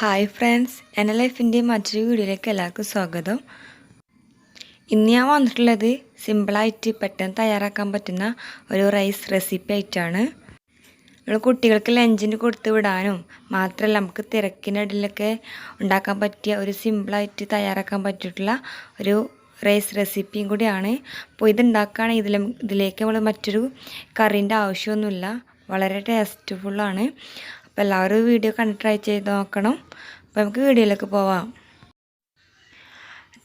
Hi friends, എൻ്റെ ലൈഫിൻ്റെ മറ്റൊരു വീഡിയോയിലേക്ക് എല്ലാവർക്കും സ്വാഗതം. ഇന്ന് ഞാൻ വന്നിട്ടുള്ളത് സിമ്പിളായിട്ട് പെട്ടെന്ന് തയ്യാറാക്കാൻ പറ്റുന്ന ഒരു റൈസ് റെസിപ്പി ആയിട്ടാണ്. നമ്മൾ കുട്ടികൾക്ക് ലഞ്ചിന് കൊടുത്ത് വിടാനും മാത്രമല്ല നമുക്ക് തിരക്കിനിടയിലൊക്കെ ഉണ്ടാക്കാൻ പറ്റിയ ഒരു സിമ്പിളായിട്ട് തയ്യാറാക്കാൻ പറ്റിയിട്ടുള്ള ഒരു റൈസ് റെസിപ്പിയും കൂടിയാണ്. അപ്പോൾ ഇതുണ്ടാക്കുകയാണെങ്കിൽ ഇതിലേക്ക് നമ്മൾ മറ്റൊരു കറീൻ്റെ ആവശ്യമൊന്നുമില്ല, വളരെ ടേസ്റ്റ്ഫുള്ളാണ്. അപ്പോൾ എല്ലാവരും വീഡിയോ കണ്ട് ട്രൈ ചെയ്ത് നോക്കണം. അപ്പോൾ നമുക്ക് വീഡിയോയിലേക്ക് പോവാം.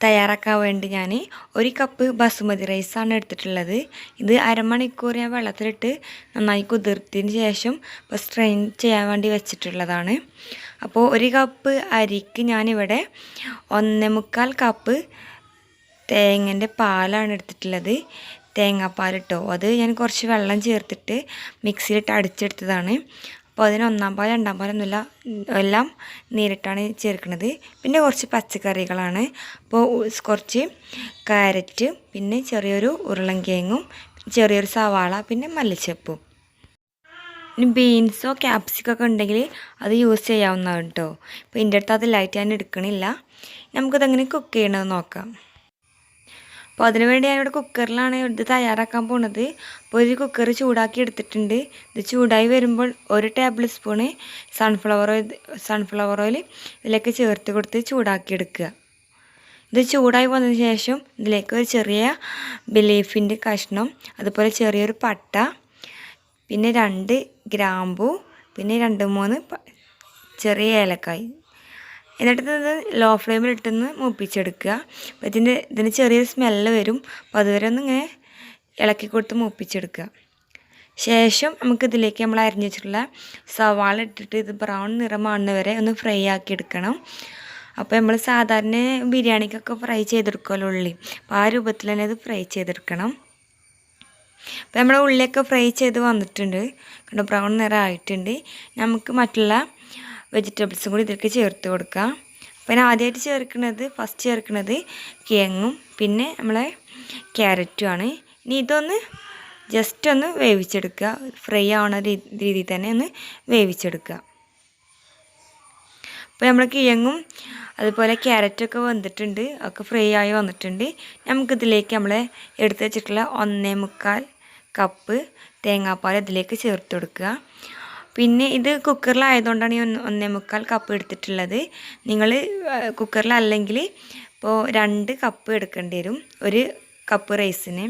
തയ്യാറാക്കാൻ വേണ്ടി ഞാൻ 1 കപ്പ് ബസുമതി റൈസാണ് എടുത്തിട്ടുള്ളത്. ഇത് അരമണിക്കൂർ ഞാൻ വെള്ളത്തിലിട്ട് നന്നായി കുതിർത്തതിന് ശേഷം ഇപ്പോൾ സ്ട്രെയിൻ ചെയ്യാൻ വേണ്ടി വെച്ചിട്ടുള്ളതാണ്. അപ്പോൾ 1 കപ്പ് അരിക്ക് ഞാനിവിടെ 1.25 കപ്പ് തേങ്ങൻ്റെ പാലാണ് എടുത്തിട്ടുള്ളത്. തേങ്ങാപ്പാൽ കേട്ടോ, അത് ഞാൻ കുറച്ച് വെള്ളം ചേർത്തിട്ട് മിക്സിയിലിട്ട് അടിച്ചെടുത്തതാണ്. അപ്പോൾ അതിന് 1-ാം പാൽ 2-ാം പാലൊന്നുമില്ല, എല്ലാം നേരിട്ടാണ് ചേർക്കുന്നത്. പിന്നെ കുറച്ച് പച്ചക്കറികളാണ്. അപ്പോൾ കുറച്ച് ക്യാരറ്റ്, പിന്നെ ചെറിയൊരു ഉരുളൻകിഴങ്ങും, ചെറിയൊരു സവാള, പിന്നെ മല്ലിച്ചപ്പും. ഇനി ബീൻസോ ക്യാപ്സിക്കൊക്കെ ഉണ്ടെങ്കിൽ അത് യൂസ് ചെയ്യാവുന്നതാണ് കേട്ടോ. ഇപ്പോൾ ഇതിൻ്റെ അടുത്ത് അതിലായിട്ട് ഞാൻ എടുക്കണില്ല. നമുക്കിതെങ്ങനെ കുക്ക് ചെയ്യണമെന്ന് നോക്കാം. അപ്പോൾ അതിനുവേണ്ടി ഞാനിവിടെ കുക്കറിലാണ് ഇത് തയ്യാറാക്കാൻ പോകുന്നത്. അപ്പോൾ ഒരു കുക്കർ ചൂടാക്കി എടുത്തിട്ടുണ്ട്. ഇത് ചൂടായി വരുമ്പോൾ 1 ടേബിൾ സ്പൂണ് സൺഫ്ലവർ ഓയിൽ ഇതിലേക്ക് ചേർത്ത് കൊടുത്ത് ചൂടാക്കി എടുക്കുക. ഇത് ചൂടായി വന്നതിന് ശേഷം ഇതിലേക്ക് ഒരു ചെറിയ ബിലീഫിൻ്റെ കഷ്ണം, അതുപോലെ ചെറിയൊരു പട്ട, പിന്നെ 2 ഗ്രാമ്പു, പിന്നെ 2-3 ചെറിയ ഏലക്കായ്. എന്നിട്ട് ഇത് ലോ ഫ്ലെയിമിലിട്ടൊന്ന് മൂപ്പിച്ചെടുക്കുക. അപ്പോൾ ഇതിന് ചെറിയൊരു സ്മെല്ല് വരും. അപ്പോൾ അതുവരെ ഒന്ന് ഇങ്ങനെ ഇളക്കി കൊടുത്ത് മൂപ്പിച്ചെടുക്കുക. ശേഷം നമുക്കിതിലേക്ക് നമ്മൾ അരിഞ്ഞു വെച്ചിട്ടുള്ള സവാള ഇട്ടിട്ട് ഇത് ബ്രൗൺ നിറമാകുന്ന വരെ ഒന്ന് ഫ്രൈ ആക്കി എടുക്കണം. അപ്പോൾ നമ്മൾ സാധാരണ ബിരിയാണിക്കൊക്കെ ഫ്രൈ ചെയ്തെടുക്കുമല്ലോ ഉള്ളി, അപ്പോൾ ആ രൂപത്തിൽ തന്നെ ഇത് ഫ്രൈ ചെയ്തെടുക്കണം. അപ്പോൾ നമ്മുടെ ഉള്ളിയൊക്കെ ഫ്രൈ ചെയ്ത് വന്നിട്ടുണ്ട്, കണ്ടോ, ബ്രൗൺ നിറം ആയിട്ടുണ്ട്. നമുക്ക് മറ്റുള്ള വെജിറ്റബിൾസും കൂടി ഇതിലേക്ക് ചേർത്ത് കൊടുക്കാം. അപ്പോൾ ഞാൻ ആദ്യമായിട്ട് ഫസ്റ്റ് ചേർക്കുന്നത് കിഴങ്ങും പിന്നെ നമ്മളെ ക്യാരറ്റുമാണ്. ഇനി ഇതൊന്ന് ജസ്റ്റ് ഒന്ന് വേവിച്ചെടുക്കുക, ഫ്രൈ ആവുന്ന രീതിയിൽ തന്നെ ഒന്ന് വേവിച്ചെടുക്കുക. അപ്പോൾ നമ്മൾ കിഴങ്ങും അതുപോലെ ക്യാരറ്റൊക്കെ വന്നിട്ടുണ്ട്, ഒക്കെ ഫ്രൈ ആയി വന്നിട്ടുണ്ട്. നമുക്കിതിലേക്ക് നമ്മൾ എടുത്ത് വെച്ചിട്ടുള്ള 1.25 കപ്പ് തേങ്ങാപ്പാൽ ഇതിലേക്ക് ചേർത്ത് കൊടുക്കുക. പിന്നെ ഇത് കുക്കറിലായതുകൊണ്ടാണ് ഈ 1.25 കപ്പ് എടുത്തിട്ടുള്ളത്. നിങ്ങൾ കുക്കറിലല്ലെങ്കിൽ ഇപ്പോൾ 2 കപ്പ് എടുക്കേണ്ടി വരും 1 കപ്പ് റൈസിന്.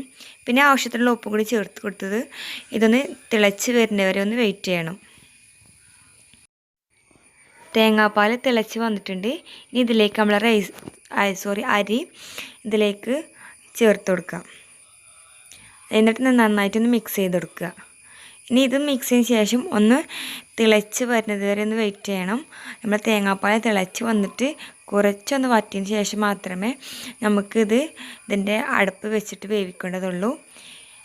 പിന്നെ ആവശ്യത്തിനുള്ള ഉപ്പും കൂടി ചേർത്ത് കൊടുത്തത് ഇതൊന്ന് തിളച്ച് വരുന്നവരെ ഒന്ന് വെയിറ്റ് ചെയ്യണം. തേങ്ങാപ്പാൽ തിളച്ച് വന്നിട്ടുണ്ട്. ഇനി ഇതിലേക്ക് നമ്മൾ അരി ഇതിലേക്ക് ചേർത്ത് കൊടുക്കാം. എന്നിട്ട് നന്നായിട്ടൊന്ന് മിക്സ് ചെയ്ത് കൊടുക്കുക. ഇനി ഇത് മിക്സ് ചെയ്തതിന് ശേഷം ഒന്ന് തിളച്ച് വരുന്നത് വരെ ഒന്ന് വെയിറ്റ് ചെയ്യണം. നമ്മൾ തേങ്ങാപ്പാൽ തിളച്ച് വന്നിട്ട് കുറച്ചൊന്ന് വറ്റിയതിന് ശേഷം മാത്രമേ ഇതിൻ്റെ അടുപ്പ് വെച്ചിട്ട് വേവിക്കേണ്ടതുള്ളൂ.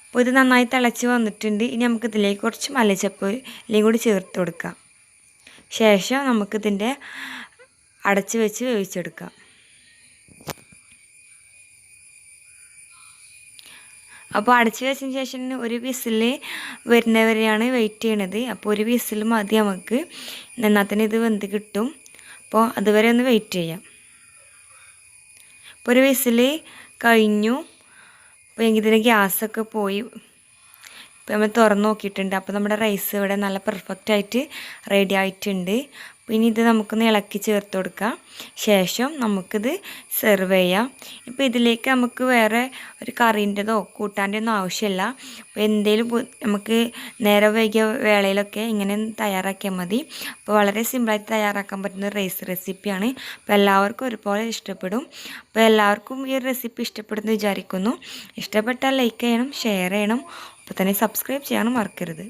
അപ്പോൾ ഇത് നന്നായി തിളച്ച് വന്നിട്ടുണ്ട്. ഇനി നമുക്കിതിലേക്ക് കുറച്ച് മല്ലിച്ചപ്പിലയും കൂടി ചേർത്ത് കൊടുക്കാം. ശേഷം നമുക്കിതിൻ്റെ അടച്ച് വെച്ച് വേവിച്ചെടുക്കാം. അപ്പോൾ അടച്ച് വെച്ചതിന് ശേഷം 1 വിസിൽ വരുന്നവരെയാണ് വെയിറ്റ് ചെയ്യണത്. അപ്പോൾ 1 വിസിൽ മതി നമുക്ക്, എന്നാൽ തന്നെ ഇത് വെന്ത് കിട്ടും. അപ്പോൾ അതുവരെ ഒന്ന് വെയിറ്റ് ചെയ്യാം. അപ്പോൾ 1 വിസിൽ കഴിഞ്ഞു. അപ്പോൾ ഇതിൻ്റെ ഗ്യാസൊക്കെ പോയി. ഇപ്പോൾ നമ്മൾ തുറന്ന് നോക്കിയിട്ടുണ്ട്. അപ്പോൾ നമ്മുടെ റൈസ് ഇവിടെ നല്ല പെർഫെക്റ്റായിട്ട് റെഡി ആയിട്ടുണ്ട്. അപ്പോൾ ഇനി ഇത് നമുക്കൊന്ന് ഇളക്കി ചേർത്ത് കൊടുക്കാം. ശേഷം നമുക്കിത് സെർവ് ചെയ്യാം. ഇപ്പോൾ ഇതിലേക്ക് നമുക്ക് വേറെ ഒരു കറീൻ്റെതോ കൂട്ടാൻ്റെ ഒന്നും ആവശ്യമില്ല. അപ്പോൾ എന്തെങ്കിലും നമുക്ക് നേരെ വൈകിയ വേളയിലൊക്കെ ഇങ്ങനെ തയ്യാറാക്കിയാൽ മതി. അപ്പോൾ വളരെ സിമ്പിളായിട്ട് തയ്യാറാക്കാൻ പറ്റുന്ന റൈസ് റെസിപ്പിയാണ്. അപ്പോൾ എല്ലാവർക്കും ഒരുപോലെ ഇഷ്ടപ്പെടും. അപ്പോൾ എല്ലാവർക്കും ഈ റെസിപ്പി ഇഷ്ടപ്പെടുമെന്ന് വിചാരിക്കുന്നു. ഇഷ്ടപ്പെട്ടാൽ ലൈക്ക് ചെയ്യണം, ഷെയർ ചെയ്യണം, അപ്പോൾ തന്നെ സബ്സ്ക്രൈബ് ചെയ്യാനും മറക്കരുത്.